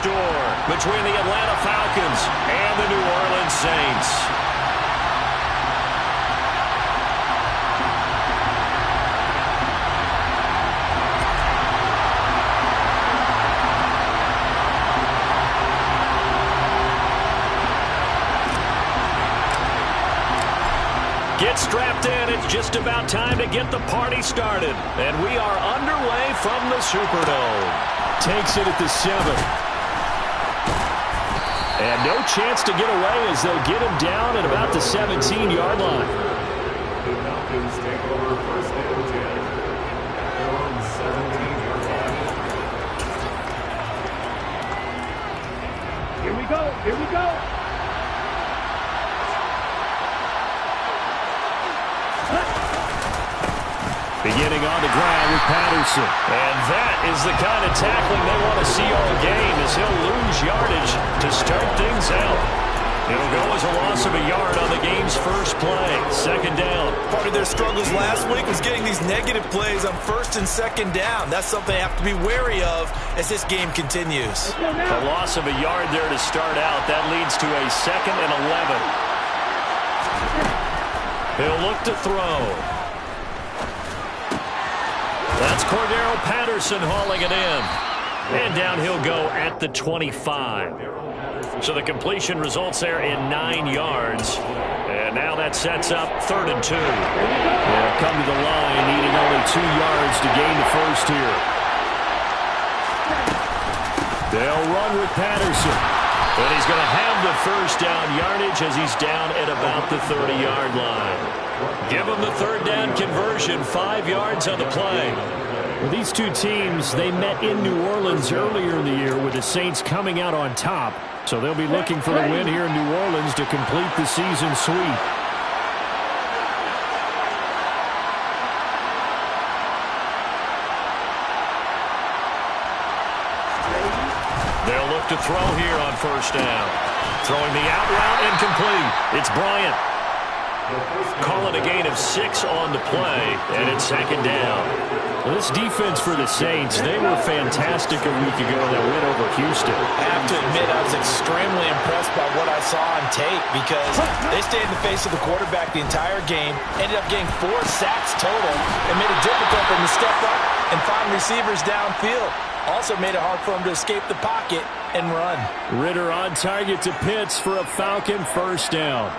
store between the Atlanta Falcons and the New Orleans Saints. Get strapped in. It's just about time to get the party started. And we are underway from the Superdome. Takes it at the 7. And no chance to get away as they'll get him down at about the 17-yard line. The Falcons take over first and 10 at their own 17-yard line. Here we go. Here we go. Beginning on the ground with Patterson. And that is the kind of tackling they want to see all game as he'll lose yardage to start things out. It'll go as a loss of a yard on the game's first play. Second down. Part of their struggles last week was getting these negative plays on first and second down. That's something they have to be wary of as this game continues. A loss of a yard there to start out. That leads to a 2nd and 11. He'll look to throw. That's Cordero Patterson hauling it in. And down he'll go at the 25. So the completion results there in 9 yards. And now that sets up 3rd and 2. They'll come to the line needing only 2 yards to gain the first here. They'll run with Patterson. And he's going to have the first down yardage as he's down at about the 30-yard line. Give him the 3rd down conversion, 5 yards on the play. Well, these two teams, they met in New Orleans earlier in the year with the Saints coming out on top. So they'll be looking for the win here in New Orleans to complete the season sweep. They'll look to throw here on first down. Throwing the out route incomplete. It's Bryant. Call it a gain of 6 on the play, and it's 2nd down. Well, this defense for the Saints, they were fantastic a week ago in their win over Houston. I have to admit I was extremely impressed by what I saw on tape because they stayed in the face of the quarterback the entire game, ended up getting 4 sacks total, and made it difficult for them to step up and find receivers downfield. Also made it hard for him to escape the pocket and run. Ritter on target to Pitts for a Falcon first down.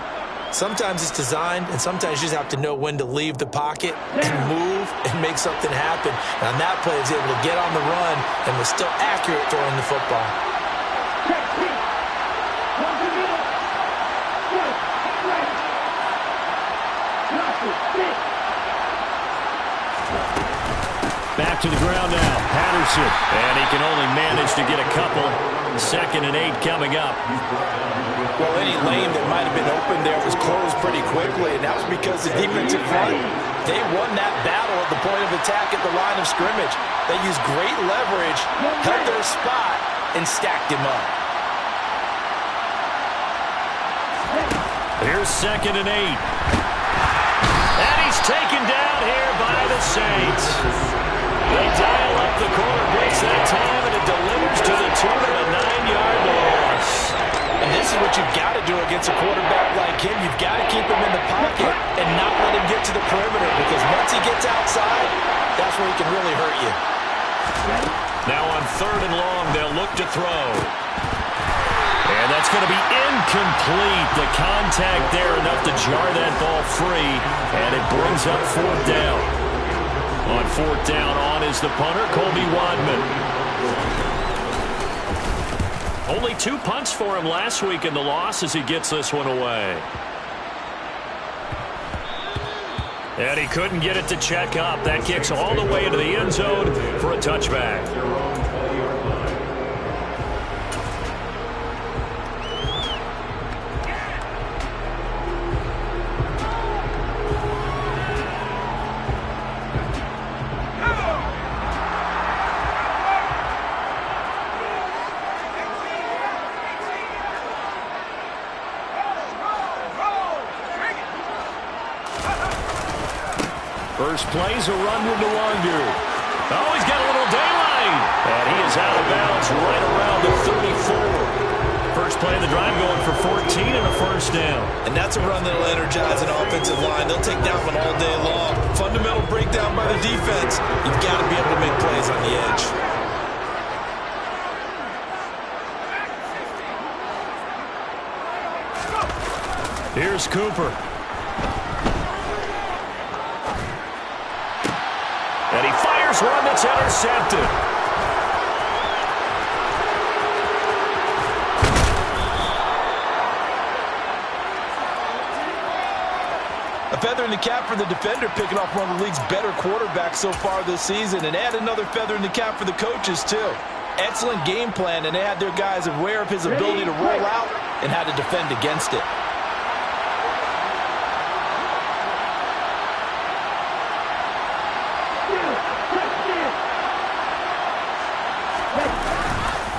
Sometimes it's designed, and sometimes you just have to know when to leave the pocket and move and make something happen. And on that play, he was able to get on the run and was still accurate throwing the football. Back to the ground now, Patterson. And he can only manage to get a couple. 2nd and 8 coming up. Well, any lane that might have been open there was closed pretty quickly, and that was because the defensive front, they won that battle at the point of attack at the line of scrimmage. They used great leverage, held their spot, and stacked him up. Here's 2nd and 8. And he's taken down here by the Saints. They dial up the corner blitz that time, and it delivers to the tune of a 9-yard loss. And this is what you've got to do against a quarterback like him. You've got to keep him in the pocket and not let him get to the perimeter, because once he gets outside, that's where he can really hurt you. Now on 3rd and long, they'll look to throw. And that's going to be incomplete. The contact there enough to jar that ball free, and it brings up 4th down. On 4th down, on is the punter, Colby Wadman. Only 2 punts for him last week in the loss as he gets this one away. And he couldn't get it to check up. That kicks all the way into the end zone for a touchback. First play's a run with Nwangu. Oh, he's got a little daylight. And he is out of bounds right around the 35. first down. And that's a run that'll energize an offensive line. They'll take that one all day long. Fundamental breakdown by the defense. You've got to be able to make plays on the edge. Here's Cooper. And he fires one that's intercepted. A feather in the cap for the defender, picking off one of the league's better quarterbacks so far this season, and add another feather in the cap for the coaches, too. Excellent game plan, and they had their guys aware of his ability to roll out and how to defend against it.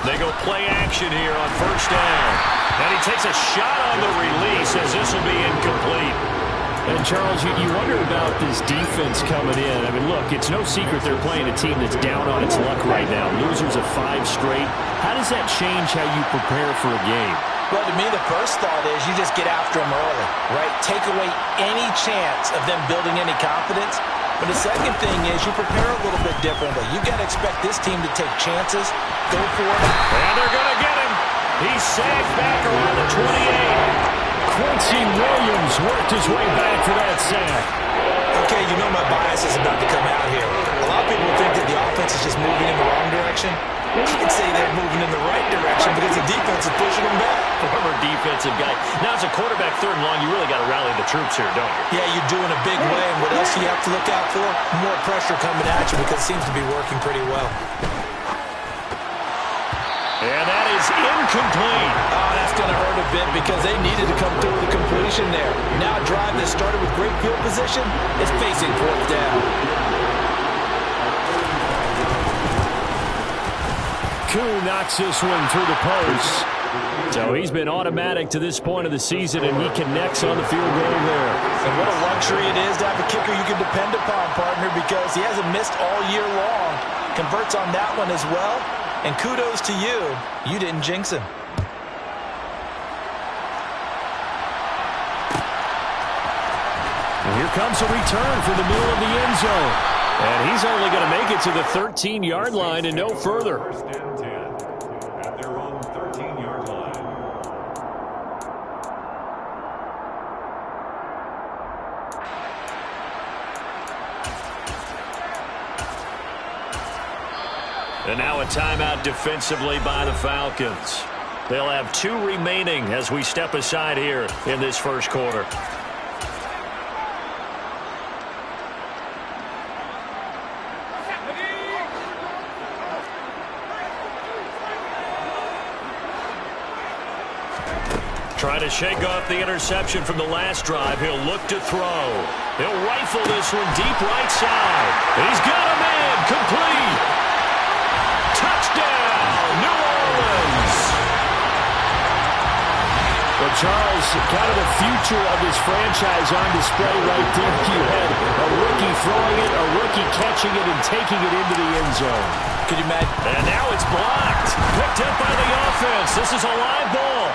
They go play action here on first down. And he takes a shot on the release as this will be incomplete. And, Charles, you wonder about this defense coming in. I mean, look, it's no secret they're playing a team that's down on its luck right now. Losers of 5 straight. How does that change how you prepare for a game? Well, to me, the first thought is you just get after them early, right? Take away any chance of them building any confidence. But the second thing is you prepare a little bit differently. You've got to expect this team to take chances, go for it. And they're going to get him. He's sagged back around the 28. Quincy Williams worked his way back for that sack. Okay, you know my bias is about to come out here. A lot of people think that the offense is just moving in the wrong direction. You can say they're moving in the right direction because the defense is pushing them back. Former defensive guy. Now, as a quarterback, 3rd and long, you really got to rally the troops here, don't you? Yeah, you do in a big way. And what else do you have to look out for? More pressure coming at you because it seems to be working pretty well. And that is incomplete. Oh, that's going to hurt a bit because they needed to come through with a completion there. Now a drive that started with great field position is facing 4th down. Koo knocks this one through the post. So he's been automatic to this point of the season, and he connects on the field goal there. And what a luxury it is to have a kicker you can depend upon, partner, because he hasn't missed all year long. Converts on that one as well. And kudos to you. You didn't jinx him. And here comes a return from the middle of the end zone. And he's only going to make it to the 13-yard line and no further. First and 10 at their own 13-yard line. And now a timeout defensively by the Falcons. They'll have 2 remaining as we step aside here in this first quarter. Trying to shake off the interception from the last drive. He'll look to throw. He'll rifle this one deep right side. He's got him in. Complete. Touchdown, New Orleans. Well, Charles, kind of the future of this franchise on display right there. You had a rookie throwing it, a rookie catching it, and taking it into the end zone. Could you imagine? And now it's blocked. Picked up by the offense. This is a live ball.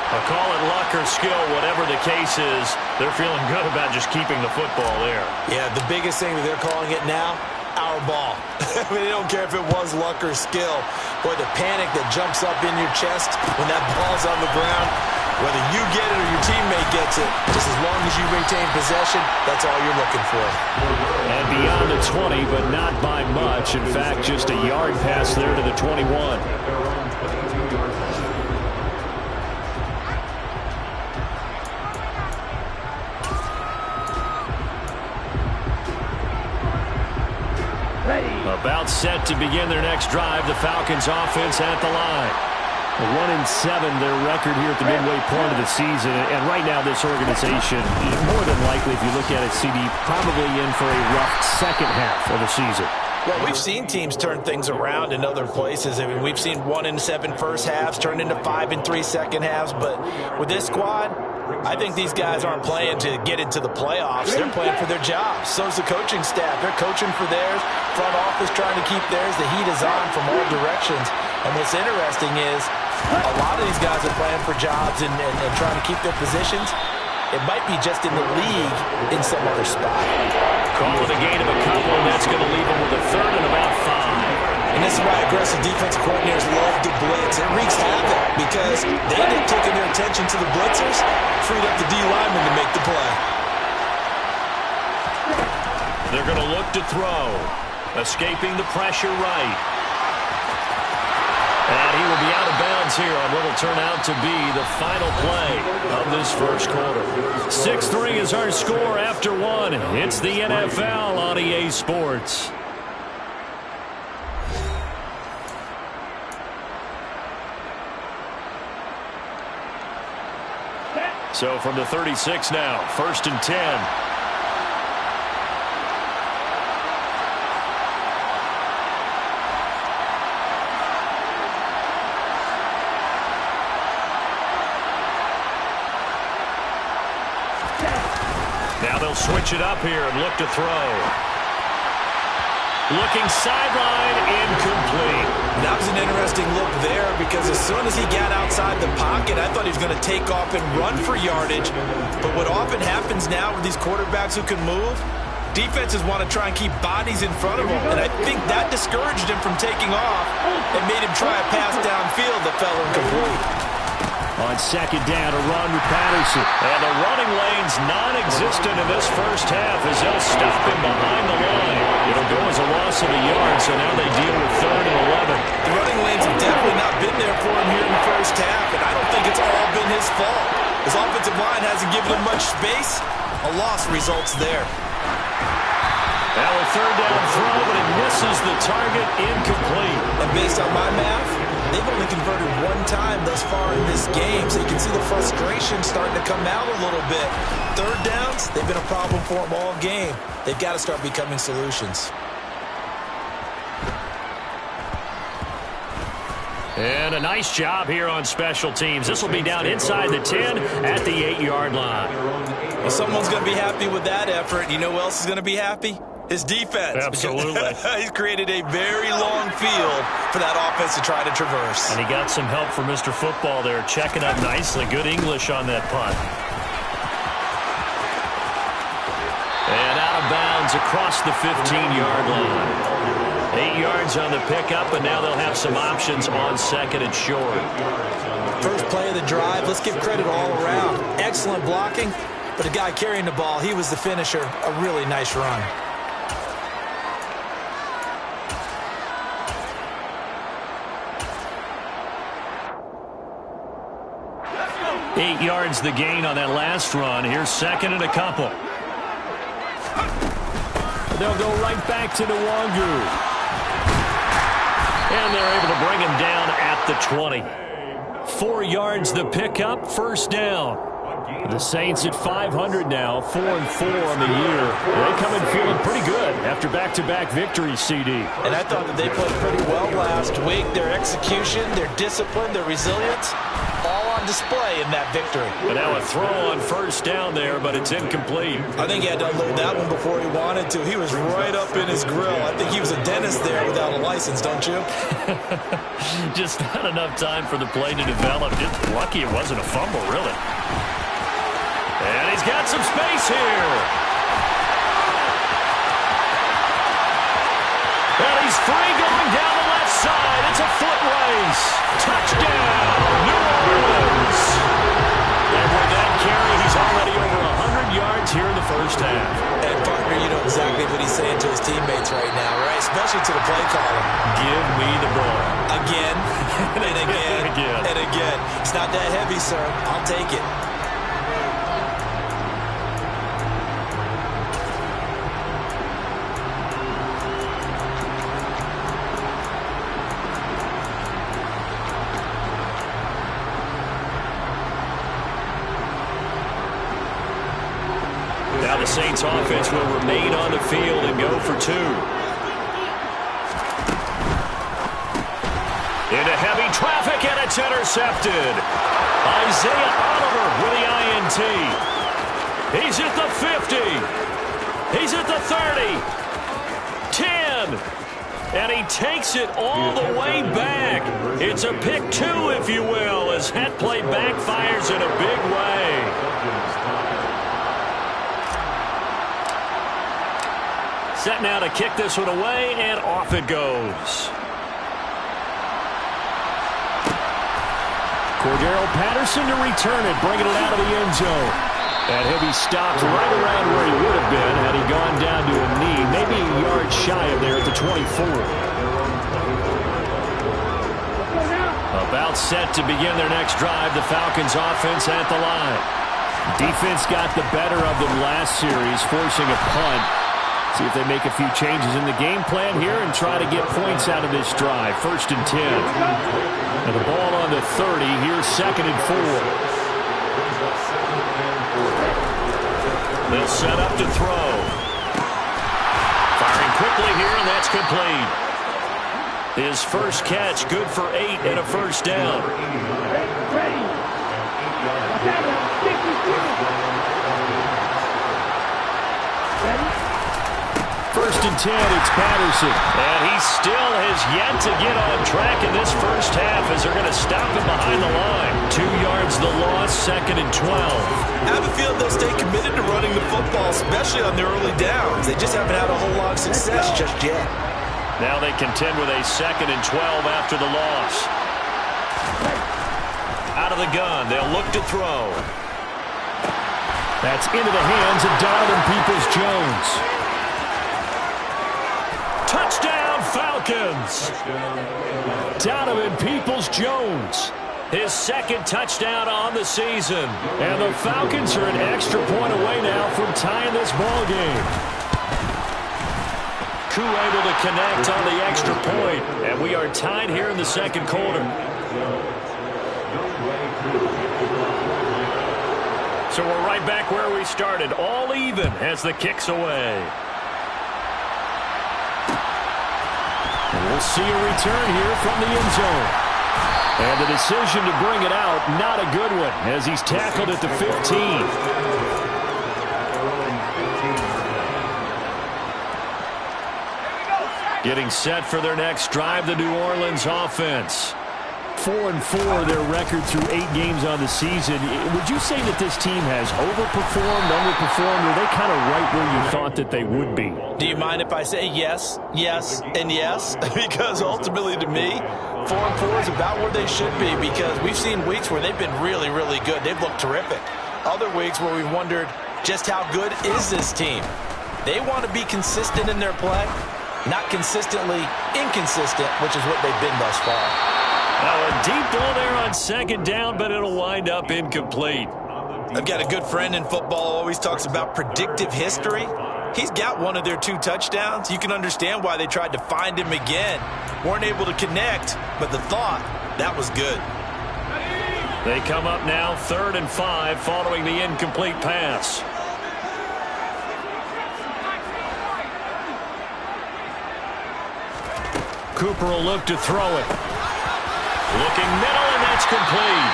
I'll call it luck or skill, whatever the case is. They're feeling good about just keeping the football there. Yeah, the biggest thing that they're calling it now, our ball. I mean, they don't care if it was luck or skill. Boy, the panic that jumps up in your chest when that ball's on the ground, whether you get it or your teammate gets it, just as long as you retain possession, that's all you're looking for. And beyond the 20, but not by much. In fact, just a yard pass there to the 21. At their own 22-yard line. About set to begin their next drive. The Falcons offense at the line. 1-7 their record here at the midway point of the season. And right now this organization, more than likely, if you look at it, CD, probably in for a rough second half of the season. Well, we've seen teams turn things around in other places. I mean, we've seen 1-7 first halves turn into 5-3 second halves. But with this squad, I think these guys aren't playing to get into the playoffs. They're playing for their jobs. So's the coaching staff. They're coaching for theirs. Front office trying to keep theirs. The heat is on from all directions. And what's interesting is a lot of these guys are playing for jobs and trying to keep their positions. It might be just in the league in some other spot. Calling a gain of a couple, and that's going to leave them with a third and about 5. And this is why aggressive defensive coordinators love to blitz. It wreaks havoc because they end up taking their attention to the blitzers, freed up the D lineman to make the play. They're going to look to throw. Escaping the pressure right. And he will be out of bounds here on what will turn out to be the final play of this first quarter. 6-3 is our score after 1. It's the NFL on EA Sports. So from the 36 now, 1st and 10. Now they'll switch it up here and look to throw. Looking sideline, incomplete. That was an interesting look there because as soon as he got outside the pocket, I thought he was going to take off and run for yardage. But what often happens now with these quarterbacks who can move, defenses want to try and keep bodies in front of them. And I think that discouraged him from taking off and made him try a pass downfield that fell incomplete. On 2nd down, a run with Patterson. And the running lane's non-existent in this first half as they'll stop him behind the line. It'll go as a loss of a yard, so now they deal with 3rd and 11. The running lanes have definitely not been there for him here in the first half, and I don't think it's all been his fault. His offensive line hasn't given him much space. A loss results there. Now a 3rd down throw, but it misses the target, incomplete. And based on my math, they've only converted 1 time thus far in this game, so you can see the frustration starting to come out a little bit. 3rd downs, they've been a problem for them all game. They've got to start becoming solutions. And a nice job here on special teams. This will be down inside the 10 at the 8-yard line. Well, someone's going to be happy with that effort. You know who else is going to be happy? His defense. Absolutely. He's created a very long field for that offense to try to traverse. And he got some help from Mr. Football there, checking up nicely. Good English on that punt. And out of bounds across the 15-yard line. 8 yards on the pickup, and now they'll have some options on 2nd and short. First play of the drive, let's give credit all around. Excellent blocking, but the guy carrying the ball, he was the finisher. A really nice run. 8 yards the gain on that last run. Here's 2nd and a couple. They'll go right back to Nwangu. And they're able to bring him down at the 20. 4 yards the pickup, 1st down. The Saints at 500 now, 4-4 on the year. They come in feeling pretty good after back-to-back victories, CD. And I thought that they played pretty well last week. Their execution, their discipline, their resilience, all on display in that victory. But now a throw on 1st down there, but it's incomplete. I think he had to unload that one before he wanted to. He was right up in his grill. I think he was a dentist there without a license, don't you? Just not enough time for the play to develop. Just lucky it wasn't a fumble, really. And he's got some space here. And he's free going down the left side. It's a foot race. Touchdown, New Orleans. And with that carry, he's already over 100 yards here in the first half. And partner, you know exactly what he's saying to his teammates right now, right? Especially to the play caller. Give me the ball. Again, and again, and again. It's not that heavy, sir. I'll take it. Now the Saints offense will remain on the field and go for 2. traffic, and it's intercepted. Isaiah Oliver with the INT. He's at the 50. He's at the 30. 10. And he takes it all the way back. It's a pick two, if you will, as that play backfires in a big way. Set now to kick this one away, and off it goes. Cordarrelle Patterson to return it, bringing it out of the end zone. And he'll be stopped right around where he would have been had he gone down to a knee, maybe a yard shy of there at the 24. About set to begin their next drive, the Falcons offense at the line. Defense got the better of them last series, forcing a punt. See if they make a few changes in the game plan here and try to get points out of this drive. 1st and 10. And the ball on the 30. Here's 2nd and 4. They'll set up to throw. Firing quickly here, and that's complete. His first catch, good for 8 and a first down. First and 10, it's Patterson. And he still has yet to get on track in this first half as they're going to stop him behind the line. 2 yards the loss, 2nd and 12. I have a feeling they'll stay committed to running the football, especially on their early downs. They just haven't had a whole lot of success just yet. Now they contend with a 2nd and 12 after the loss. Out of the gun, they'll look to throw. That's into the hands of Donovan Peoples-Jones. Touchdown, Falcons! Donovan Peoples-Jones. His 2nd touchdown on the season. And the Falcons are an extra point away now from tying this ball game. Koo able to connect on the extra point. And we are tied here in the 2nd quarter. So we're right back where we started. All even as the kick's away. We'll see a return here from the end zone. And the decision to bring it out, not a good one, as he's tackled at the 15. Getting set for their next drive, the New Orleans offense. 4-4, their record through 8 games on the season. Would you say that this team has overperformed, underperformed, or are they kind of right where you thought that they would be? Do you mind if I say yes, yes, and yes? Because ultimately to me, 4-4 is about where they should be, because we've seen weeks where they've been really, really good. They've looked terrific. Other weeks where we've wondered just how good is this team. They want to be consistent in their play, not consistently inconsistent, which is what they've been thus far. Now a deep ball there on 2nd down, but it'll wind up incomplete. I've got a good friend in football who always talks about predictive history. He's got one of their 2 touchdowns. You can understand why they tried to find him again. Weren't able to connect, but the thought, that was good. They come up now 3rd and 5 following the incomplete pass. Cooper will look to throw it. Looking middle, and that's complete.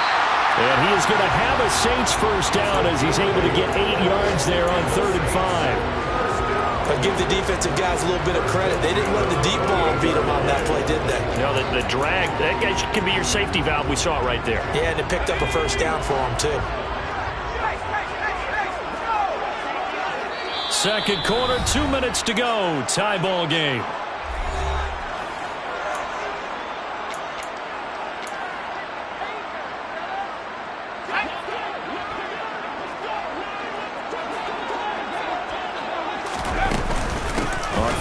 And he is going to have a Saints first down as he's able to get 8 yards there on 3rd and 5. But give the defensive guys a little bit of credit. They didn't let the deep ball beat them on that play, did they? No, the drag, that guy can be your safety valve. We saw it right there. Yeah, and it picked up a first down for them, too. 2nd quarter, 2 minutes to go. Tie ball game.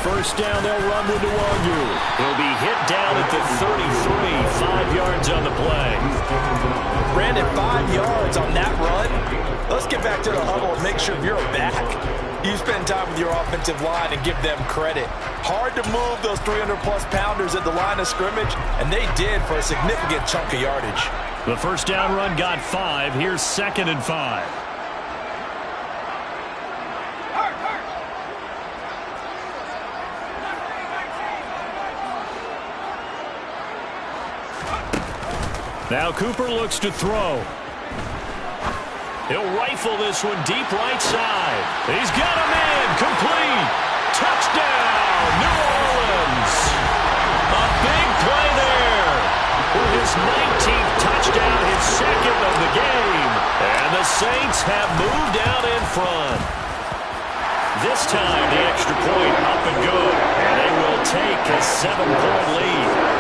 First down, they'll run with Nwangu. He'll be hit down at the 33, 5 yards on the play. Brandon, 5 yards on that run. Let's get back to the huddle and make sure you're back. You spend time with your offensive line and give them credit. Hard to move those 300-plus pounders at the line of scrimmage, and they did for a significant chunk of yardage. The first down run got 5. Here's 2nd and 5. Now Cooper looks to throw. He'll rifle this one deep right side. He's got a man. Complete. Touchdown, New Orleans. A big play there. For his 19th touchdown, his second of the game. And the Saints have moved out in front. This time, the extra point up and good. And they will take a 7-point lead.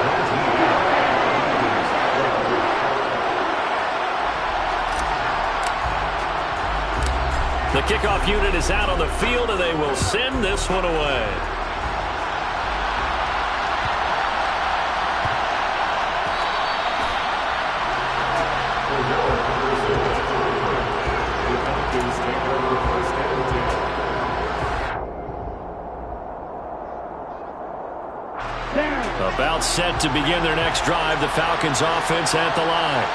The kickoff unit is out on the field, and they will send this one away. About set to begin their next drive, the Falcons offense at the line.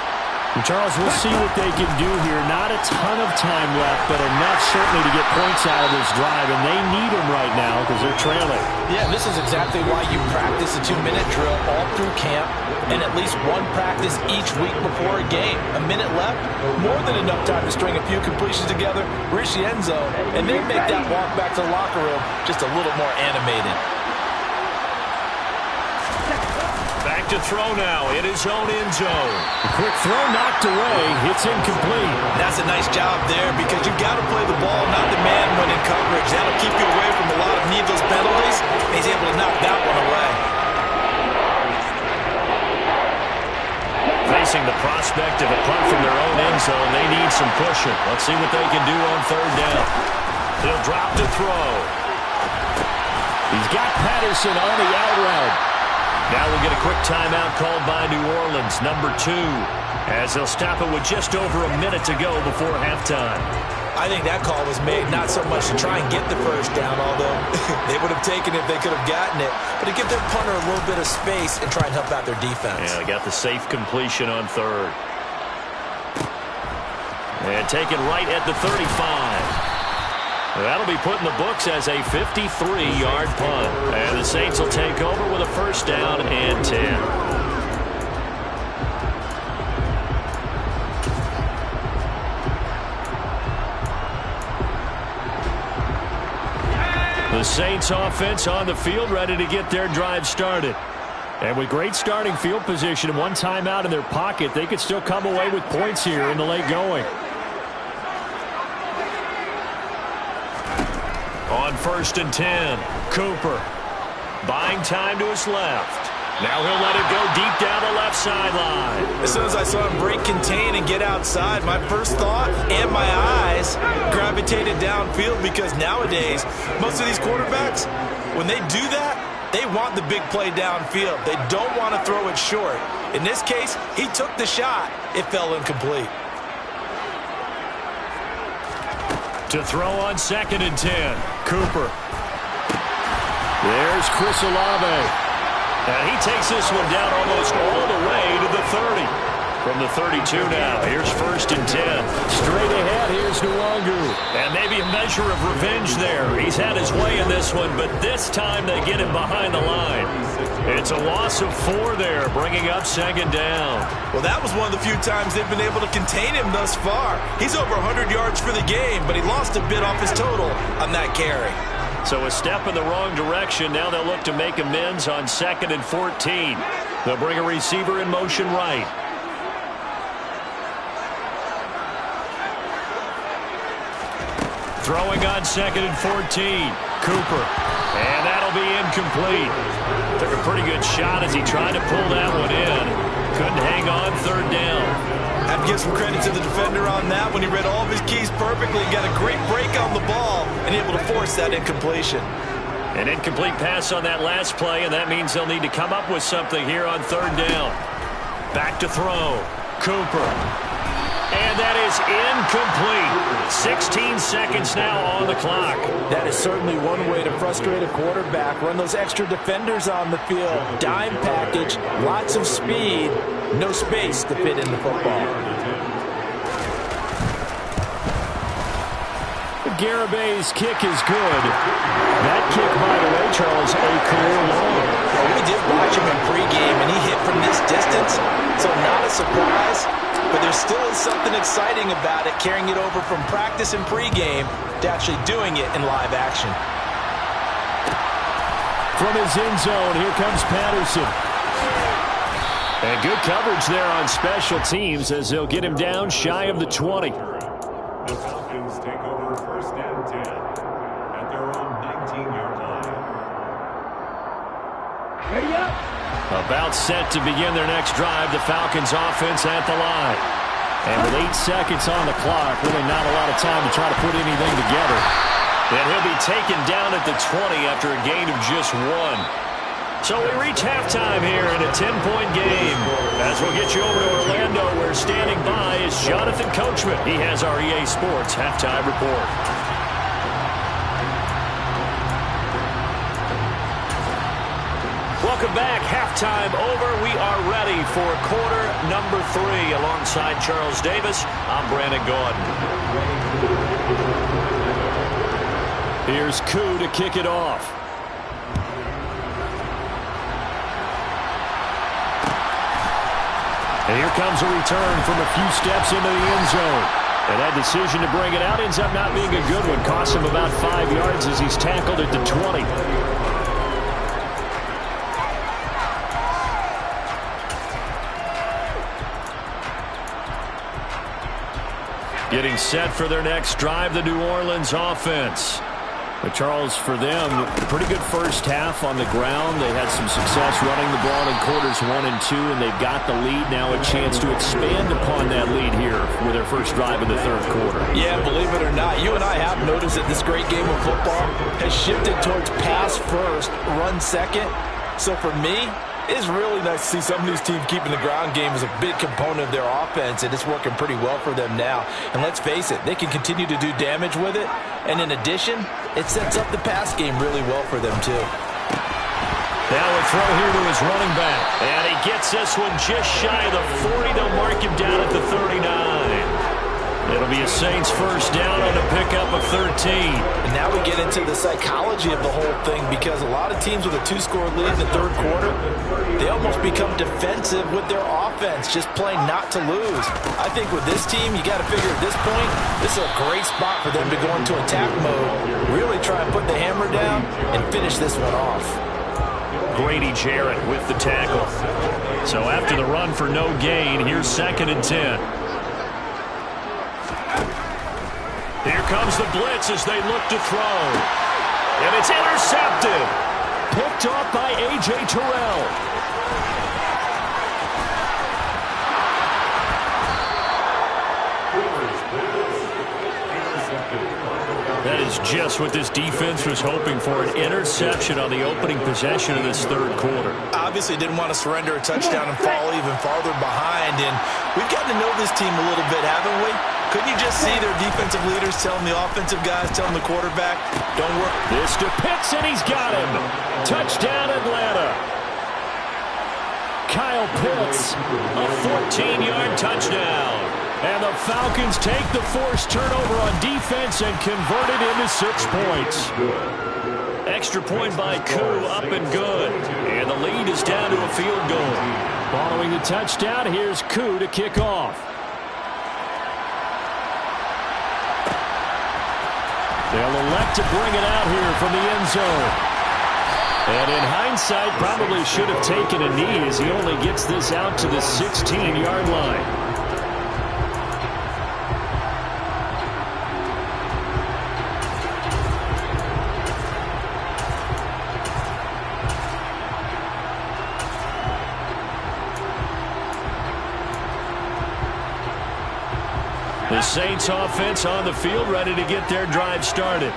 Charles, we'll see what they can do here. Not a ton of time left, but enough certainly to get points out of this drive, and they need them right now because they're trailing. Yeah, this is exactly why you practice a 2-minute drill all through camp and at least one practice each week before a game. A minute left, more than enough time to string a few completions together, reach the end zone, and then make that walk back to the locker room just a little more animated. Back to throw now in his own end zone. A quick throw knocked away. It's incomplete. That's a nice job there because you've got to play the ball, not the man when in coverage. That'll keep you away from a lot of needless penalties. He's able to knock that one away. Facing the prospect of a punt from their own end zone, they need some pushing. Let's see what they can do on third down. He'll drop to throw. He's got Patterson on the out route. Now we'll get a quick timeout called by New Orleans, number 2, as they'll stop it with just over a minute to go before halftime. I think that call was made not so much to try and get the first down, although they would have taken it if they could have gotten it, but to give their punter a little bit of space and try and help out their defense. Yeah, they got the safe completion on third. And taken right at the 35. That'll be put in the books as a 53-yard punt. And the Saints will take over with a first down and 10. The Saints offense on the field, ready to get their drive started. And with great starting field position and one timeout in their pocket, they could still come away with points here in the late going. On 1st and 10, Cooper buying time to his left. Now he'll let it go deep down the left sideline. As soon as I saw him break contain and get outside, my first thought and my eyes gravitated downfield because nowadays, most of these quarterbacks, when they do that, they want the big play downfield. They don't want to throw it short. In this case, he took the shot. It fell incomplete. To throw on 2nd and 10, Cooper. There's Chris Olave. And he takes this one down almost all the way to the 30. From the 32 now, here's 1st and 10. Straight ahead, here's Nwangu. And maybe a measure of revenge there. He's had his way in this one, but this time they get him behind the line. It's a loss of 4 there, bringing up 2nd down. Well, that was one of the few times they've been able to contain him thus far. He's over 100 yards for the game, but he lost a bit off his total on that carry. So a step in the wrong direction. Now they'll look to make amends on 2nd and 14. They'll bring a receiver in motion right. Throwing on 2nd and 14. Cooper. And that'll be incomplete. Took a pretty good shot as he tried to pull that one in. Couldn't hang on 3rd down. I have to give some credit to the defender on that when he read all of his keys perfectly and got a great break on the ball and able to force that incompletion. An incomplete pass on that last play, and that means they'll need to come up with something here on 3rd down. Back to throw. Cooper. And that is incomplete. 16 seconds now on the clock. That is certainly one way to frustrate a quarterback. Run those extra defenders on the field. Dime package, lots of speed, no space to fit in the football. Garabay's kick is good. That kick, by the way, Charles, a career long. Well, we did watch him in pregame, and he hit from this distance, so not a surprise. But there still is something exciting about it, carrying it over from practice and pregame to actually doing it in live action. From his end zone, here comes Patterson. And good coverage there on special teams as they'll get him down shy of the 20. The Falcons take over 1st and 10 at their own 19-yard line. Ready up. About set to begin their next drive. The Falcons offense at the line. And with 8 seconds on the clock, really not a lot of time to try to put anything together. And he'll be taken down at the 20 after a gain of just 1. So we reach halftime here in a 10-point game. As we'll get you over to Orlando, where standing by is Jonathan Coachman. He has our EA Sports halftime report. Welcome back. Halftime over. We are ready for quarter number 3. Alongside Charles Davis, I'm Brandon Gaudin. Here's Koo to kick it off. And here comes a return from a few steps into the end zone. And that decision to bring it out ends up not being a good one. Costs him about 5 yards as he's tackled at the 20. Getting set for their next drive, the New Orleans offense. But Charles, for them, pretty good first half on the ground. They had some success running the ball in quarters 1 and 2, and they've got the lead now, a chance to expand upon that lead here with their first drive in the third quarter. Yeah, believe it or not, you and I have noticed that this great game of football has shifted towards pass first, run second. So for me, it's really nice to see some of these teams keeping the ground game as a big component of their offense, and it's working pretty well for them now. And let's face it, they can continue to do damage with it. And in addition, it sets up the pass game really well for them, too. Now a throw here to his running back. And he gets this one just shy of the 40. They'll mark him down at the 39. It'll be a Saints first down on a pickup of 13. And now we get into the psychology of the whole thing, because a lot of teams with a 2-score lead in the third quarter, they almost become defensive with their offense, just playing not to lose. I think with this team, you got to figure at this point, this is a great spot for them to go into attack mode, really try and put the hammer down and finish this one off. Grady Jarrett with the tackle. So after the run for no gain, here's 2nd and 10. Here comes the blitz as they look to throw. And it's intercepted. Picked off by A.J. Terrell. That is just what this defense was hoping for, an interception on the opening possession of this third quarter. Obviously didn't want to surrender a touchdown and fall even farther behind, and we've gotten to know this team a little bit, haven't we? Couldn't you just see their defensive leaders telling the offensive guys, telling the quarterback, don't worry. This to Pitts, and he's got him. Touchdown, Atlanta. Kyle Pitts, a 14-yard touchdown. And the Falcons take the forced turnover on defense and convert it into 6 points. Extra point by Koo, up and good. And the lead is down to a field goal. Following the touchdown, here's Koo to kick off. They'll elect to bring it out here from the end zone. And in hindsight, probably should have taken a knee as he only gets this out to the 16-yard line. The Saints offense on the field, ready to get their drive started.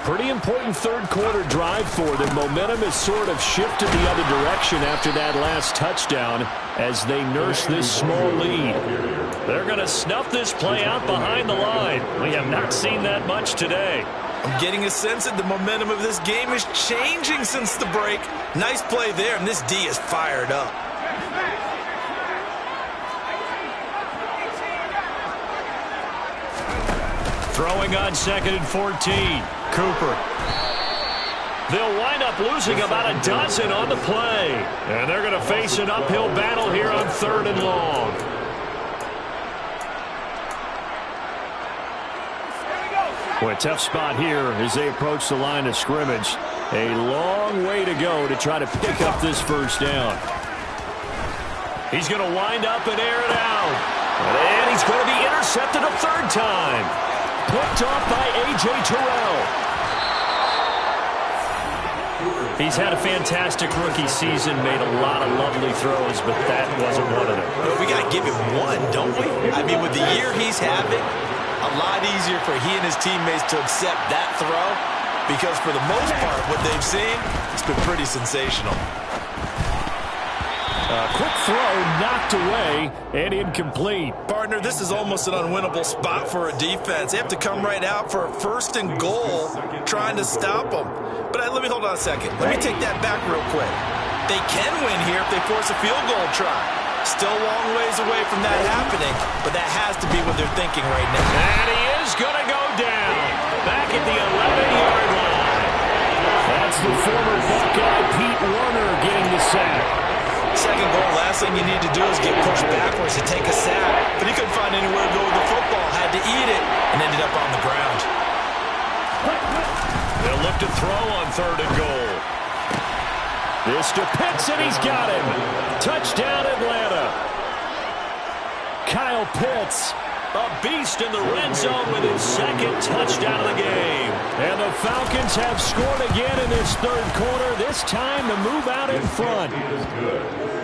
Pretty important third quarter drive for them. Momentum has sort of shifted the other direction after that last touchdown as they nurse this small lead. They're going to snuff this play out behind the line. We have not seen that much today. I'm getting a sense that the momentum of this game is changing since the break. Nice play there, and this D is fired up. Throwing on 2nd and 14. Cooper. They'll wind up losing about a dozen on the play. And they're going to face an uphill battle here on 3rd and long. Well, a tough spot here as they approach the line of scrimmage. A long way to go to try to pick up this first down. He's going to wind up and air it out. And he's going to be intercepted a 3rd time. Picked off by A.J. Terrell. He's had a fantastic rookie season, made a lot of lovely throws, but that wasn't one of them. We got to give him one, don't we? I mean, with the year he's having, a lot easier for he and his teammates to accept that throw because for the most part, what they've seen, it's been pretty sensational. Quick throw knocked away and incomplete. Partner, this is almost an unwinnable spot for a defense. They have to come right out for a 1st and goal trying to stop them. But let me hold on a second. Let me take that back real quick. They can win here if they force a field goal try. Still a long ways away from that happening, but that has to be what they're thinking right now. And he is going to go down back at the 11-yard line. That's the former Buckeye Pete Werner getting the sack. 2nd goal, last thing you need to do is get pushed backwards to take a sack. But he couldn't find anywhere to go with the football, had to eat it, and ended up on the ground. They'll look to throw on 3rd and goal. This to Pitts, and he's got him. Touchdown, Atlanta. Kyle Pitts. A beast in the red zone with his 2nd touchdown of the game. And the Falcons have scored again in this 3rd quarter, this time to move out in front.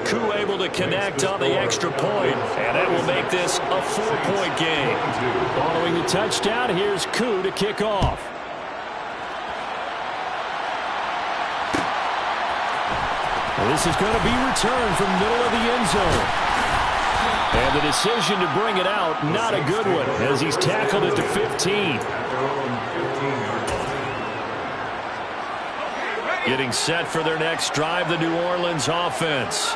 Koo able to connect on the extra point, and that will make this a 4-point game. Following the touchdown, here's Koo to kick off. Well, this is going to be returned from the middle of the end zone. And the decision to bring it out, not a good one, as he's tackled at the 15. Getting set for their next drive, the New Orleans offense.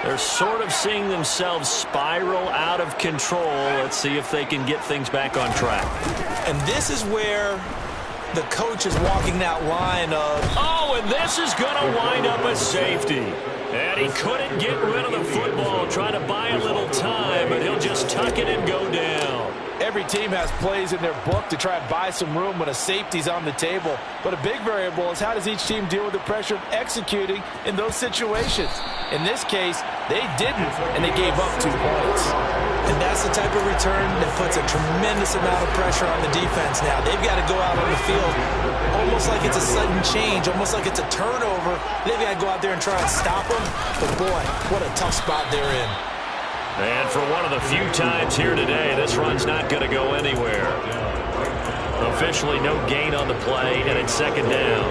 They're sort of seeing themselves spiral out of control. Let's see if they can get things back on track. And this is where the coach is walking that line of... Oh, and this is going to wind up a safety. And he couldn't get rid of the football, trying to buy a little time, but he'll just tuck it and go down. Every team has plays in their book to try and buy some room when a safety's on the table. But a big variable is how does each team deal with the pressure of executing in those situations. In this case, they didn't, and they gave up 2 points. And that's the type of return that puts a tremendous amount of pressure on the defense now. They've got to go out on the field almost like it's a sudden change, almost like it's a turnover. They've got to go out there and try and stop them. But, boy, what a tough spot they're in. And for one of the few times here today, this run's not going to go anywhere. Officially no gain on the play, and it's 2nd down.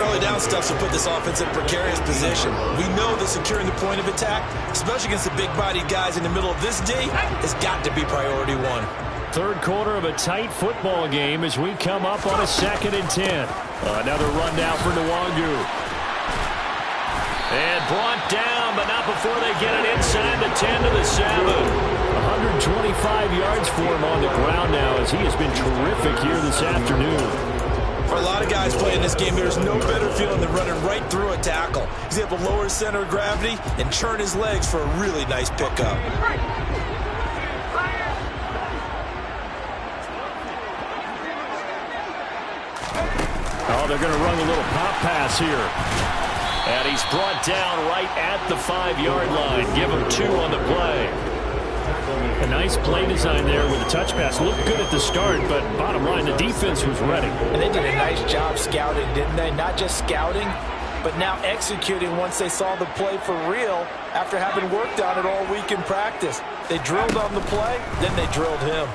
Early down stuff to put this offense in a precarious position. We know that securing the point of attack, especially against the big-bodied guys in the middle of this day, has got to be priority 1. 3rd quarter of a tight football game as we come up on a 2nd and 10. Another run down for Nwangu. And brought down, but not before they get it inside the 10 to the 7. 125 yards for him on the ground now as he has been terrific here this afternoon. For a lot of guys playing this game, there's no better feeling than running right through a tackle. He's able to lower his center of gravity and churn his legs for a really nice pickup. Oh, they're going to run a little pop pass here. And he's brought down right at the 5-yard line. Give him 2 on the play. A nice play design there with a touch pass. Looked good at the start, but bottom line, the defense was ready. And they did a nice job scouting, didn't they? Not just scouting, but now executing once they saw the play for real after having worked on it all week in practice. They drilled on the play, then they drilled him.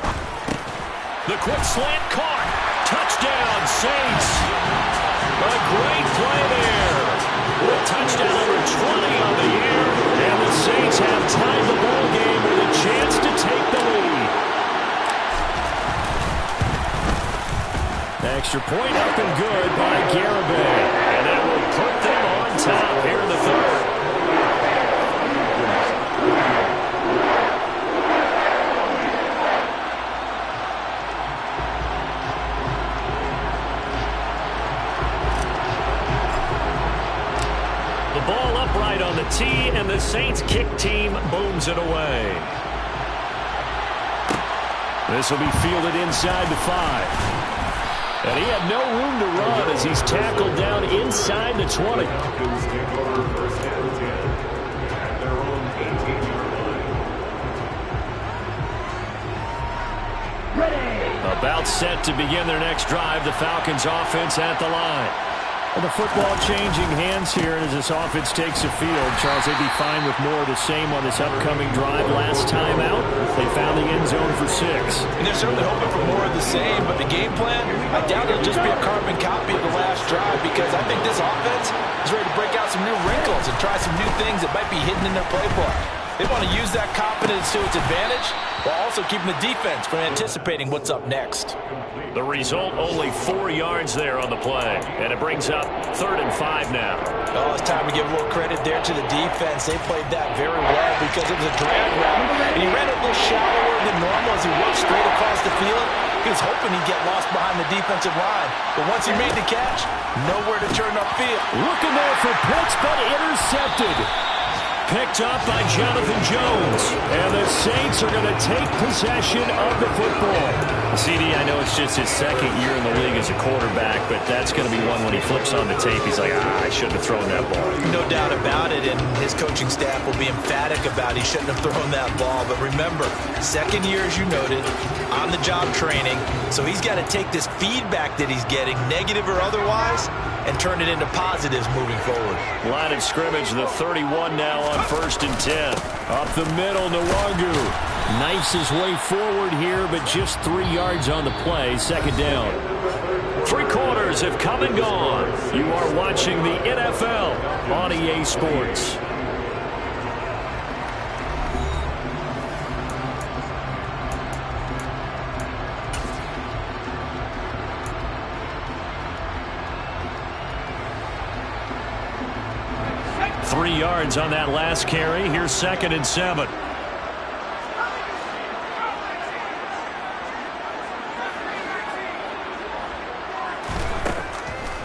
The quick slant caught. Touchdown, Saints. A great play there. With touchdown number 20 on the year. And the Saints have tied the ball game with a chance to take the lead. Extra point up and good by Garibay. And that will put them on top here in the 3rd. PAT, and the Saints kick team booms it away. This will be fielded inside the 5. And he had no room to run as he's tackled down inside the 20. Falcons take over first and 10 at their own 18-yard line. About set to begin their next drive. The Falcons offense at the line. And the football changing hands here as this offense takes the field. Charles, they'd be fine with more of the same on this upcoming drive. Last time out, they found the end zone for 6. And they're certainly hoping for more of the same, but the game plan, I doubt it'll just be a carbon copy of the last drive, because I think this offense is ready to break out some new wrinkles and try some new things that might be hidden in their playbook. They want to use that confidence to its advantage while also keeping the defense from anticipating what's up next. The result, only 4 yards there on the play. And it brings up 3rd and 5 now. Oh, it's time to give a little credit there to the defense. They played that very well because it was a drag route. And he ran a little shallower than normal as he worked straight across the field. He was hoping he'd get lost behind the defensive line. But once he made the catch, nowhere to turn upfield. Looking there for Pitts, but intercepted. Picked up by Jonathan Jones. And the Saints are going to take possession of the football. CD, I know it's just his 2nd year in the league as a quarterback, but that's going to be one when he flips on the tape. He's like, I shouldn't have thrown that ball. No doubt about it, and his coaching staff will be emphatic about he shouldn't have thrown that ball. But remember, 2nd year, as you noted, on-the-job training. So he's got to take this feedback that he's getting, negative or otherwise, and turn it into positives moving forward. Line of scrimmage, the 31 now on 1st and 10. Up the middle, Nwangu knifes his way forward here, but just 3 yards on the play. 2nd down. 3 quarters have come and gone. You are watching the NFL on EA Sports. Three yards on that last carry. Here's 2nd and 7.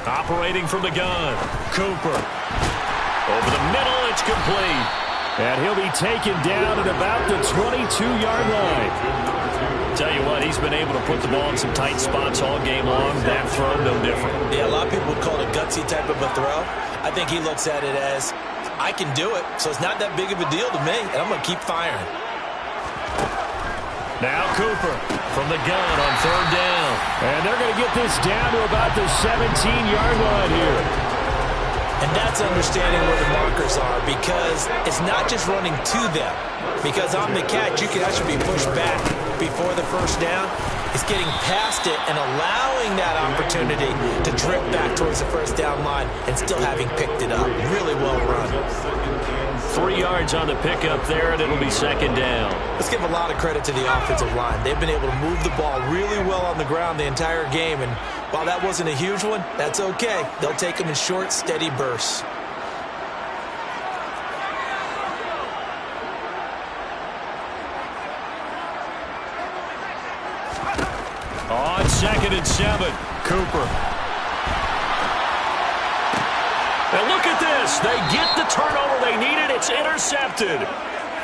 Operating from the gun. Cooper. Over the middle, it's complete. And he'll be taken down at about the 22-yard line. Tell you what, he's been able to put the ball in some tight spots all game long. That throw, no different. Yeah, a lot of people would call it a gutsy type of a throw. I think he looks at it as, I can do it, so it's not that big of a deal to me, and I'm going to keep firing. Now Cooper from the gun on 3rd down. And they're going to get this down to about the 17-yard line here. And that's understanding where the markers are, because it's not just running to them. Because on the catch, you can actually be pushed back before the 1st down. It's getting past it and allowing that opportunity to drift back towards the 1st down line and still having picked it up. Really well run. 3 yards on the pickup there, and it'll be 2nd down. Let's give a lot of credit to the offensive line. They've been able to move the ball really well on the ground the entire game, and while that wasn't a huge one, that's okay. They'll take them in short, steady bursts. On 2nd and 7, Cooper. And look at this. They get the turnover they needed. It's intercepted.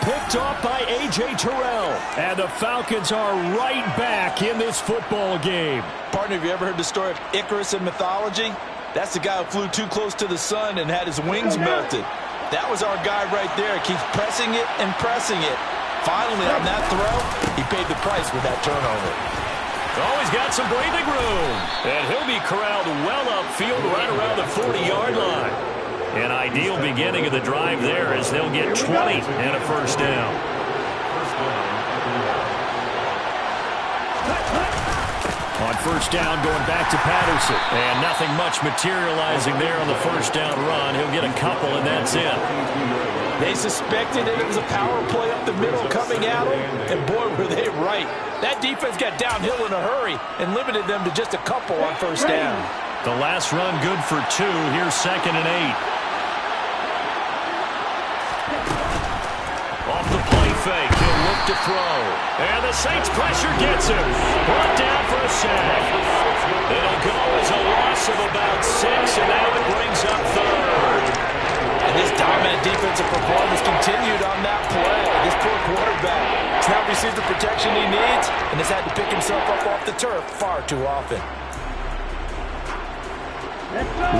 Picked off by A.J. Terrell. And the Falcons are right back in this football game. Partner, have you ever heard the story of Icarus in mythology? That's the guy who flew too close to the sun and had his wings melted. That was our guy right there. Keeps pressing it and pressing it. Finally, on that throw, he paid the price with that turnover. Oh, he's got some breathing room. And he'll be corralled well upfield right around the 40-yard line. An ideal beginning of the drive there as they'll get 20 and a 1st down. On 1st down, going back to Patterson. And nothing much materializing there on the 1st down run. He'll get a couple, and that's it. They suspected it was a power play up the middle coming at them, and boy, were they right. That defense got downhill in a hurry and limited them to just a couple on 1st down. The last run good for 2. Here's 2nd and 8. Off the play fake, he'll look to throw. And the Saints pressure gets him. Brought down for a sack. It'll go as a loss of about 6, and now it brings up 3rd. And this dominant defensive performance continued on that play. This poor quarterback has not received the protection he needs and has had to pick himself up off the turf far too often.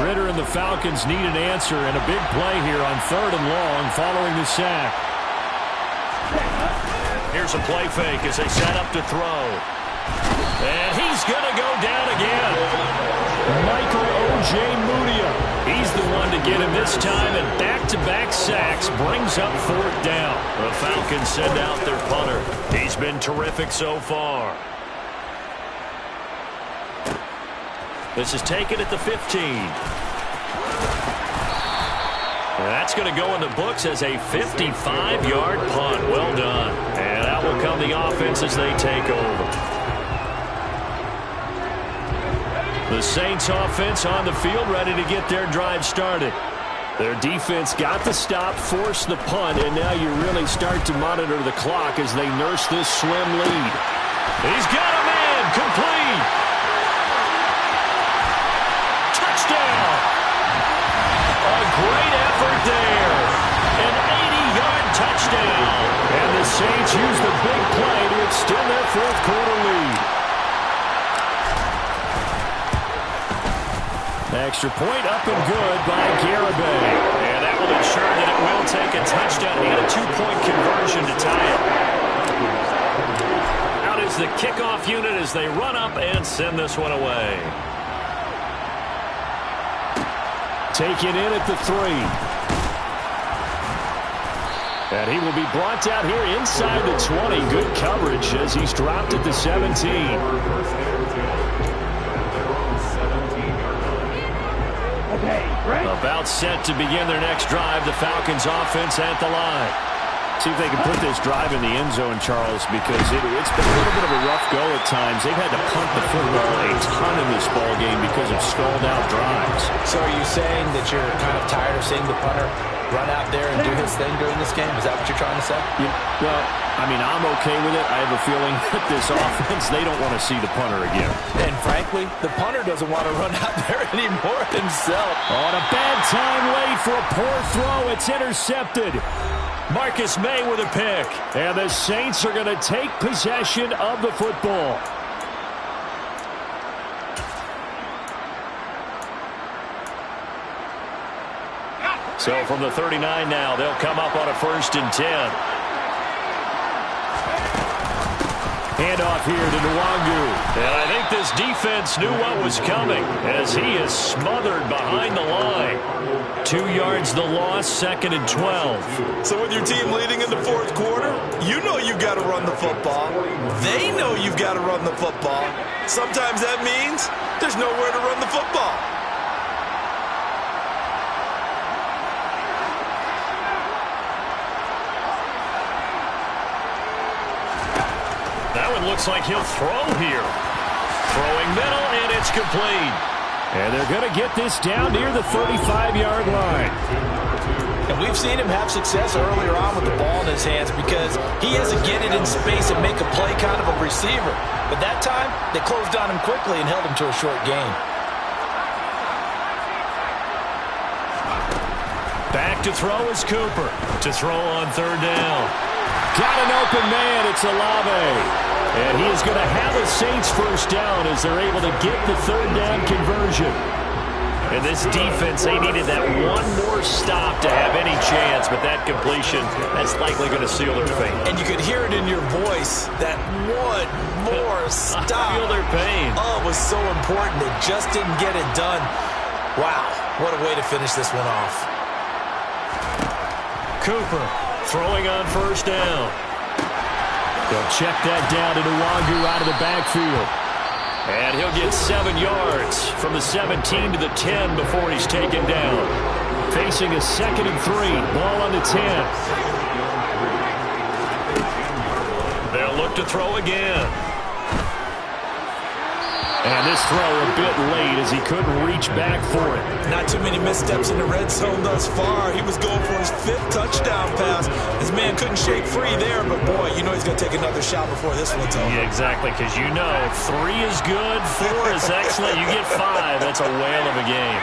Ritter and the Falcons need an answer, and a big play here on 3rd and long following the sack. Here's a play fake as they set up to throw. And he's going to go down again. Michael Ojemudia. He's the one to get him this time, and back-to-back sacks brings up 4th down. The Falcons send out their punter. He's been terrific so far. This is taken at the 15. And that's going to go in the books as a 55-yard punt. Well done. And out will come the offense as they take over. The Saints offense on the field ready to get their drive started. Their defense got the stop, forced the punt, and now you really start to monitor the clock as they nurse this slim lead. He's got a man. Complete. Touchdown. A great effort there. An 80-yard touchdown. And the Saints use the big play to extend their 4th quarter lead. Extra point up and good by Garibay. And that will ensure that it will take a touchdown and a 2-point conversion to tie it. Out is the kickoff unit as they run up and send this one away. Taken in at the 3. And he will be brought down here inside the 20. Good coverage as he's dropped at the 17. About set to begin their next drive. The Falcons offense at the line. See if they can put this drive in the end zone, Charles, because it's been a little bit of a rough go at times. They've had to punt the football a ton in this ball game because of stalled out drives. So are you saying that you're kind of tired of seeing the punter run out there and do his thing during this game? Is that what you're trying to say? Yeah, well, I mean, I'm okay with it. I have a feeling that this offense, they don't want to see the punter again. And frankly, the punter doesn't want to run out there anymore himself. On a bad time late for a poor throw. It's intercepted. Marcus May with a pick. And the Saints are going to take possession of the football. So from the 39 now, they'll come up on a 1st and 10. Handoff here to Nwangu. And I think this defense knew what was coming as he is smothered behind the line. 2 yards the loss, 2nd and 12. So with your team leading in the 4th quarter, you know you've got to run the football. They know you've got to run the football. Sometimes that means there's nowhere to run the football. That one looks like he'll throw here. Throwing middle, and it's complete. And they're going to get this down near the 35-yard line. And we've seen him have success earlier on with the ball in his hands because he has to get it in space and make a play kind of a receiver. But that time, they closed on him quickly and held him to a short gain. Back to throw is Cooper. To throw on 3rd down. Got an open man. It's Olave. And he is going to have a Saints 1st down as they're able to get the 3rd down conversion. And this defense, they needed that one more stop to have any chance, but that completion, that's likely going to seal their fate. And you could hear it in your voice, that one more stop. I feel their pain. Oh, it was so important. They just didn't get it done. Wow, what a way to finish this one off. Cooper throwing on 1st down. They'll check that down to Nwangu out of the backfield. And he'll get 7 yards from the 17 to the 10 before he's taken down. Facing a 2nd and 3. Ball on the 10. They'll look to throw again. And this throw a bit late as he couldn't reach back for it. Not too many missteps in the red zone thus far. He was going for his 5th touchdown pass. His man couldn't shake free there, but boy, you know he's going to take another shot before this one's over. Yeah, exactly, because you know 3 is good, 4 is excellent. You get 5, that's a whale of a game.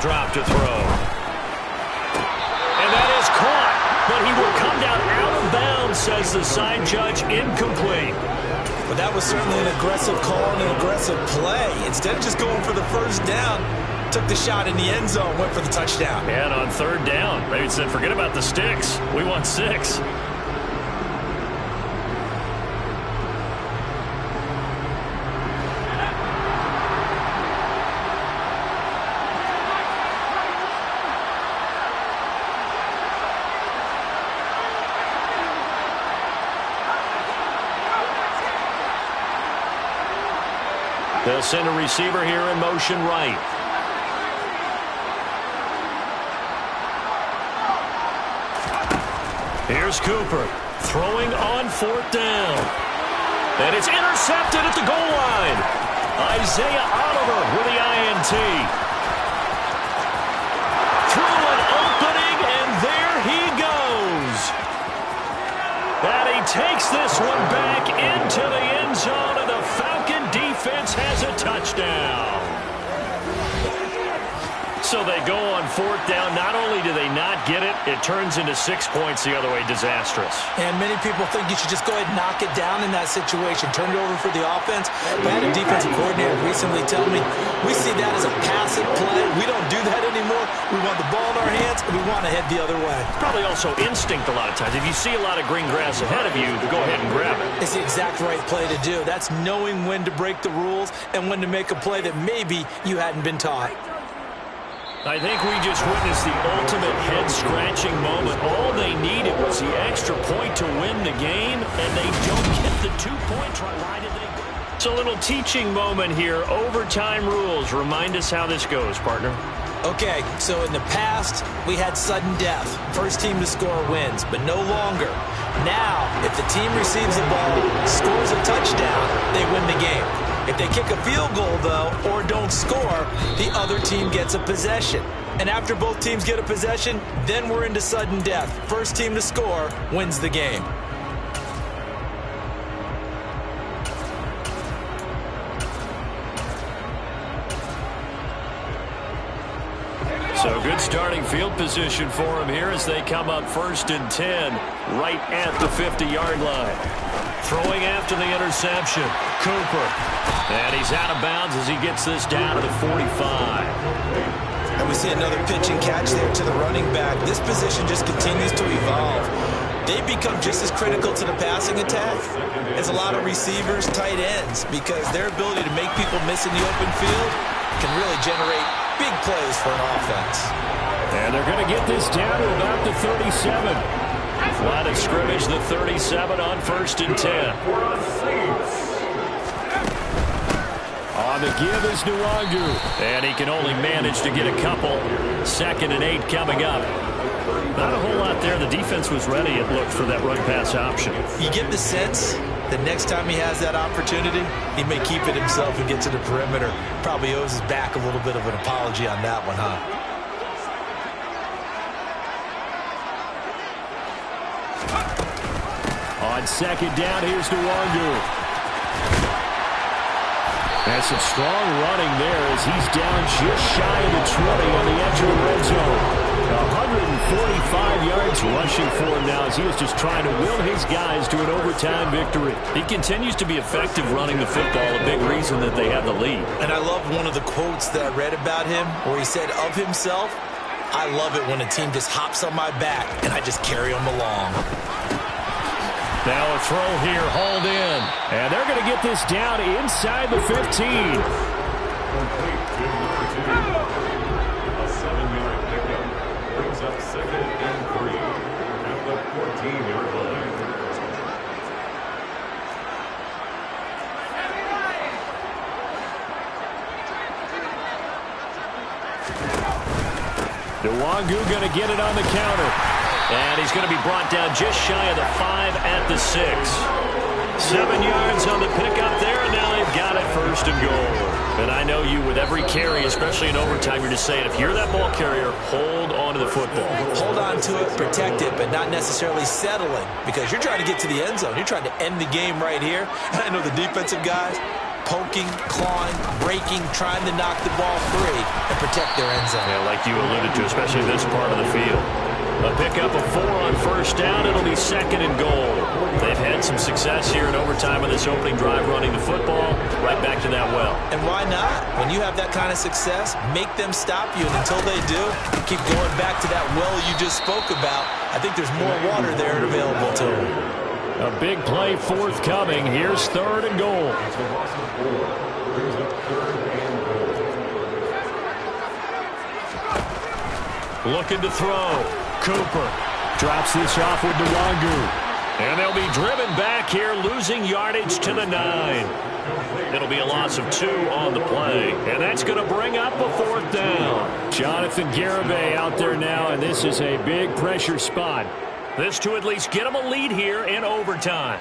drop to throw. And that is caught, but he will come down out of bounds, says the side judge, incomplete. But that was certainly an aggressive call and an aggressive play. Instead of just going for the first down, took the shot in the end zone, went for the touchdown. And on third down, maybe it said, forget about the sticks. We want 6. They'll send a receiver here in motion right. Here's Cooper throwing on 4th down. And it's intercepted at the goal line. Isaiah Oliver with the INT. Through an opening, and there he goes. And he takes this one back into the end zone, and the Falcon defense has a touchdown. So they go on 4th down. Not only do they not get it, it turns into 6 points the other way. Disastrous. And many people think you should just go ahead and knock it down in that situation. Turn it over for the offense. But I had a defensive coordinator recently tell me, we see that as a passive play. We don't do that anymore. We want the ball in our hands, and we want to head the other way. Probably also instinct a lot of times. If you see a lot of green grass ahead of you, go ahead and grab it. It's the exact right play to do. That's knowing when to break the rules and when to make a play that maybe you hadn't been taught. I think we just witnessed the ultimate head-scratching moment. All they needed was the extra point to win the game, and they don't get the 2 points. Why did they go? It's a little teaching moment here. Overtime rules. Remind us how this goes, partner. Okay, so in the past, we had sudden death. First team to score wins, but no longer. Now, if the team receives the ball, scores a touchdown, they win the game. If they kick a field goal, though, or don't score, the other team gets a possession. And after both teams get a possession, then we're into sudden death. First team to score wins the game. So good starting field position for them here as they come up 1st and 10, right at the 50-yard line. Throwing after the interception, Cooper. And he's out of bounds as he gets this down to the 45. And we see another pitch and catch there to the running back. This position just continues to evolve. They become just as critical to the passing attack as a lot of receivers, tight ends, because their ability to make people miss in the open field can really generate big plays for an offense. And they're going to get this down to about the 37. Line of scrimmage, the 37 on 1st and 10. On the give is Nwangu. And he can only manage to get a couple. 2nd and 8 coming up. Not a whole lot there. The defense was ready, it looked, for that run-pass option. You get the sense that next time he has that opportunity, he may keep it himself and get to the perimeter. Probably owes his back a little bit of an apology on that one, huh? On 2nd down, here's Nwangu. And some strong running there as he's down just shy of the 20 on the edge of the red zone. 145 yards rushing for him now as he is just trying to will his guys to an overtime victory. He continues to be effective running the football, a big reason that they have the lead. And I love one of the quotes that I read about him where he said of himself, I love it when a team just hops on my back and I just carry them along. Now a throw here, hauled in. And they're going to get this down inside the 15. A 7-yard pickup brings up 2nd and 3 at the 14-yard line. Nwangu going to get it on the counter. And he's going to be brought down just shy of the 5 at the 6. 7 yards on the pickup there, and now they've got it 1st and goal. And I know you, with every carry, especially in overtime, you're just saying, if you're that ball carrier, hold on to the football. Hold on to it, protect it, but not necessarily settling, because you're trying to get to the end zone. You're trying to end the game right here. And I know the defensive guys, poking, clawing, breaking, trying to knock the ball free and protect their end zone. Yeah, like you alluded to, especially this part of the field. A pickup of 4 on first down. It'll be 2nd and goal. They've had some success here in overtime of this opening drive running the football. Right back to that well. And why not? When you have that kind of success, make them stop you. And until they do, keep going back to that well you just spoke about. I think there's more water there available to them. A big play forthcoming. Here's 3rd and goal. Looking to throw. Cooper drops this off with Nwangu. And they'll be driven back here, losing yardage to the 9. It'll be a loss of 2 on the play. And that's going to bring up a 4th down. Jonathan Garibay out there now, and this is a big pressure spot. This to at least get them a lead here in overtime.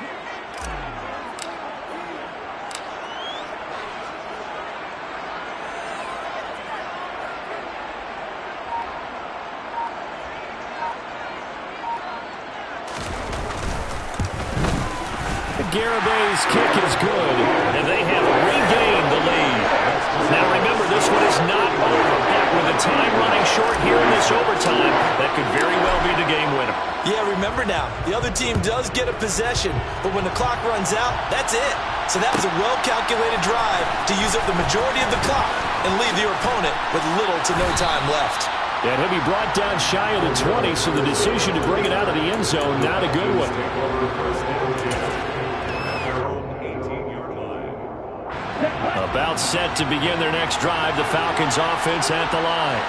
Garibay's kick is good. And they have regained the lead. Now remember, this one is not over. With the time running short here in this overtime, that could very well be the game winner. Yeah, remember now, the other team does get a possession, but when the clock runs out, that's it. So that was a well-calculated drive to use up the majority of the clock and leave your opponent with little to no time left. And he'll be brought down shy of the 20, so the decision to bring it out of the end zone, not a good one. About set to begin their next drive, the Falcons offense at the line.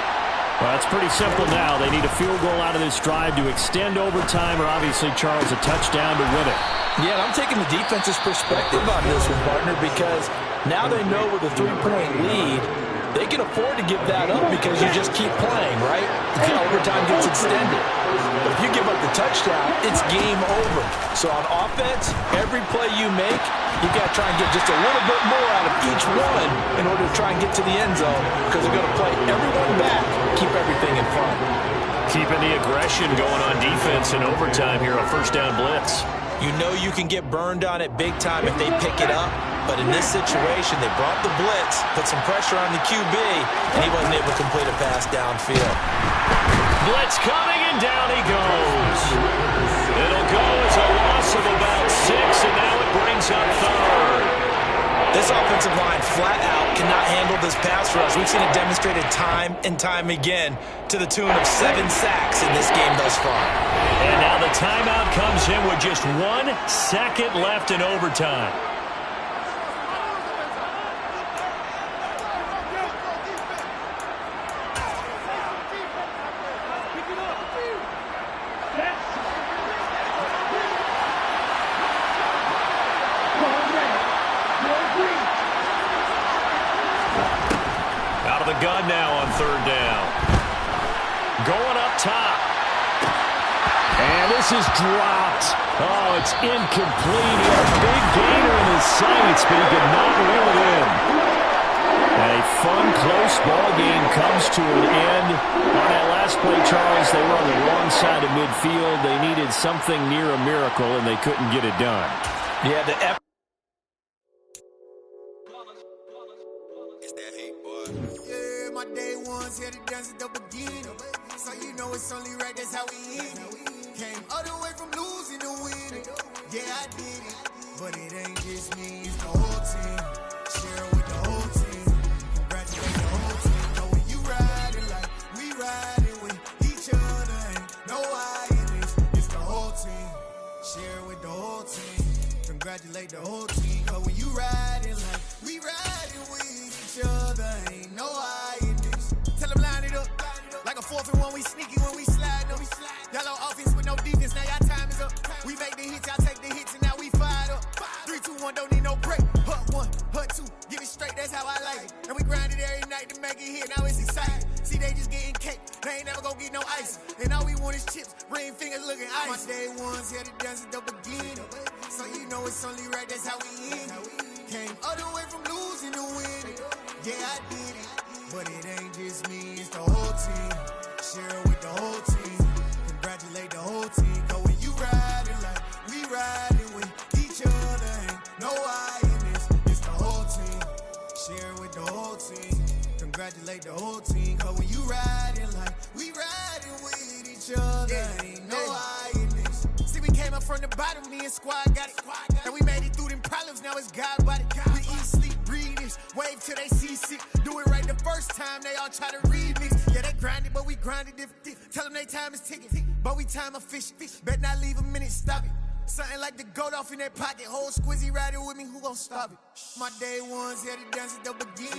Well, it's pretty simple now. They need a field goal out of this drive to extend overtime, or obviously, Charles, a touchdown to win it. Yeah, and I'm taking the defense's perspective on this one, partner, because now they know with a 3-point lead, they can afford to give that up because you just keep playing, right? Until overtime gets extended. But if you give up the touchdown, it's game over. So on offense, every play you make, you've got to try and get just a little bit more out of each one in order to try and get to the end zone because they're going to play everyone back, keep everything in front. Keeping the aggression going on defense in overtime here, a first down blitz. You know you can get burned on it big time if they pick it up. But in this situation, they brought the blitz, put some pressure on the QB, and he wasn't able to complete a pass downfield. Blitz coming, and down he goes. It'll go as a loss of about 6, and now it brings up 3rd. This offensive line flat out cannot handle this pass rush. We've seen it demonstrated time and time again to the tune of 7 sacks in this game thus far. And now the timeout comes in with just 1 second left in overtime. Out of the gun now on 3rd down. Going up top. And this is dropped. Oh, it's incomplete. He had a big gainer in his sights, but he could not reel it in. And a fun, close ball game comes to an end. On that last play, Charles, they were on the wrong side of midfield. They needed something near a miracle, and they couldn't get it done. Yeah, the effort. Yeah, my day ones here to dance at the beginning. So you know it's only right, that's how we end it. Came all the way from losing to winning. Yeah, I did it. But it ain't just me, it's the whole team. Share it with the whole team. Congratulate the whole team. Know when you riding like we riding with each other. Ain't no I in this, it's the whole team. Share it with the whole team. Congratulate the whole team. Know when you riding like we riding with each other. Ain't no I in this. Tell them line it up. Like a 4th and 1, we sneaky when we slide them. Yellow offense with no defense, now y'all time is up. We make the hits, y'all take the hits, and now we fired up. 3, 2, 1, don't need no break. Hut 1, hut 2, give it straight, that's how I like it. And we grind it every night to make it hit, now it's exciting. See, they just getting cake, they ain't never gonna get no ice. And all we want is chips, ring fingers looking ice. My day ones here to dance at the beginning. So you know it's only right, that's how we end it. Came all the way from losing to winning. Yeah, I did it. But it ain't just me, it's the whole team. Share it with the whole team. Congratulate the whole team. Cause when you riding like we riding with each other, ain't no I in this, it's the whole team. the squad got it. And we made it through them problems, now it's God body. We eat, sleep, breathe this, wave till they see sick. Do it right the first time, they all try to remix. Yeah, they grinded, but we grinded different. Tell them they time is ticking, but we time a fish. Bet not leave a minute, stop it. Something like the goat off in their pocket. Whole squizzy riding with me, who gon' stop it? My day ones, yeah, the dance at the beginning.